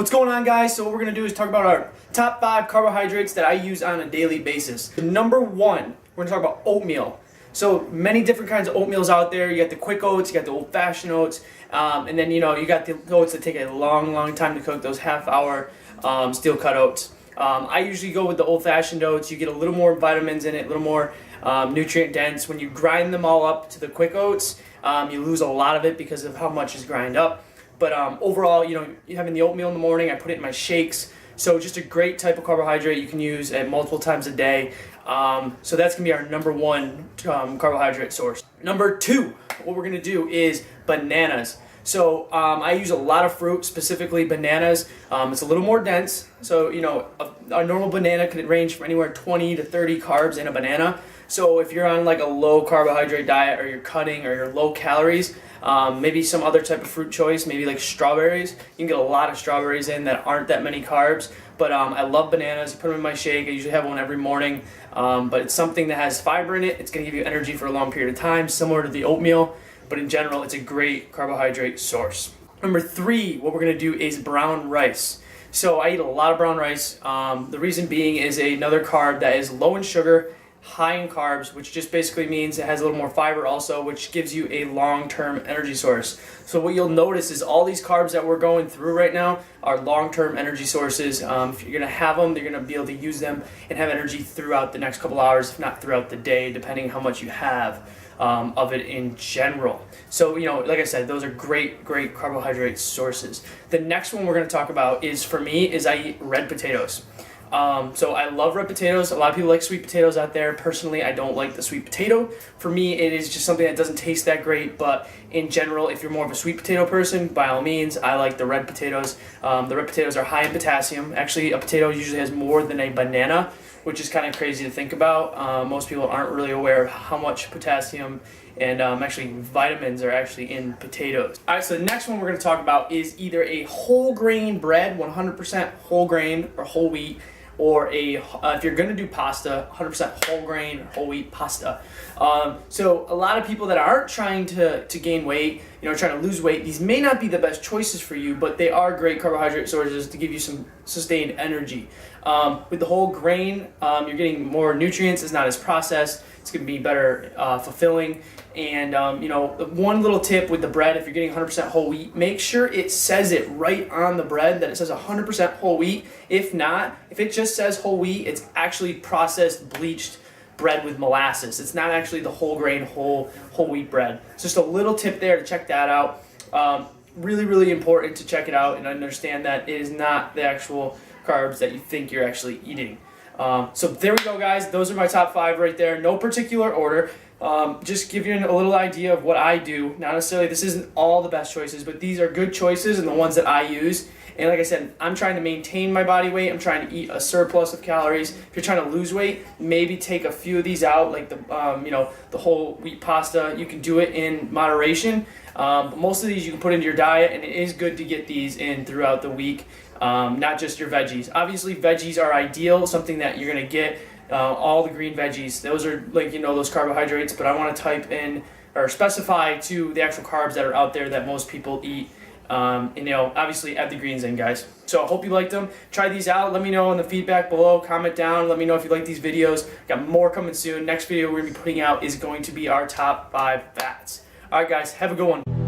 What's going on, guys? So what we're going to do is talk about our top 5 carbohydrates that I use on a daily basis. Number 1, we're going to talk about oatmeal. So many different kinds of oatmeals out there. You got the quick oats, you got the old-fashioned oats, and then you got the oats that take a long time to cook, those half-hour steel cut oats. I usually go with the old-fashioned oats. You get a little more vitamins in it, a little more nutrient dense. When you grind them all up to the quick oats, you lose a lot of it because of how much is grind up. But overall, having the oatmeal in the morning, I put it in my shakes. So just a great type of carbohydrate you can use at multiple times a day. So that's going to be our number 1 carbohydrate source. Number 2, what we're going to do is bananas. So I use a lot of fruit, specifically bananas. It's a little more dense. So, a normal banana could range from anywhere 20 to 30 carbs in a banana. So if you're on like a low carbohydrate diet, or you're cutting, or you're low calories, maybe some other type of fruit choice, maybe like strawberries. You can get a lot of strawberries in that aren't that many carbs. But I love bananas. I put them in my shake. I usually have one every morning. But it's something that has fiber in it. It's going to give you energy for a long period of time, similar to the oatmeal. But in general, it's a great carbohydrate source. Number 3, what we're going to do is brown rice. So I eat a lot of brown rice. The reason being is another carb that is low in sugar, high in carbs, which just basically means it has a little more fiber also, which gives you a long-term energy source. So what you'll notice is all these carbs that we're going through right now are long-term energy sources. If you're going to have them, you're going to be able to use them and have energy throughout the next couple hours, if not throughout the day, depending how much you have of it in general. So, like I said, those are great carbohydrate sources. The next one we're going to talk about is, for me, I eat red potatoes. So I love red potatoes. A lot of people like sweet potatoes out there. Personally, I don't like the sweet potato. For me, it is just something that doesn't taste that great, but in general, if you're more of a sweet potato person, by all means, I like the red potatoes. The red potatoes are high in potassium. Actually, a potato usually has more than a banana, which is kind of crazy to think about. Most people aren't really aware of how much potassium and actually vitamins are actually in potatoes. All right, so the next one we're going to talk about is either a whole grain bread, 100% whole grain or whole wheat, or if you're going to do pasta, 100% whole grain or whole wheat pasta. So a lot of people that aren't trying to gain weight, trying to lose weight, these may not be the best choices for you, but they are great carbohydrate sources to give you some sustained energy. With the whole grain, you're getting more nutrients. It's not as processed. It's going to be better fulfilling. And one little tip with the bread, if you're getting 100% whole wheat, make sure it says it right on the bread that it says 100% whole wheat. If not, if it just says whole wheat, it's actually processed, bleached bread with molasses. It's not actually the whole grain, whole wheat bread. It's just a little tip there to check that out. Really important to check it out and understand that it is not the actual carbs that you think you're actually eating. So there we go, guys. Those are my top 5 right there. No particular order. Just give you a little idea of what I do. Not necessarily, this isn't all the best choices, but these are good choices and the ones that I use. And like I said, I'm trying to maintain my body weight. I'm trying to eat a surplus of calories. If you're trying to lose weight, maybe take a few of these out, like the whole wheat pasta. You can do it in moderation. But most of these you can put into your diet, and it is good to get these in throughout the week. Not just your veggies. Obviously, veggies are ideal, something that you're going to get. All the green veggies, those are those carbohydrates, but I want to type in or specify to the actual carbs that are out there that most people eat. Obviously add the greens in, guys. So I hope you liked them. Try these out. Let me know in the feedback below. Comment down. Let me know if you like these videos. Got more coming soon. Next video we're going to be putting out is going to be our top 5 fats. All right, guys. Have a good one.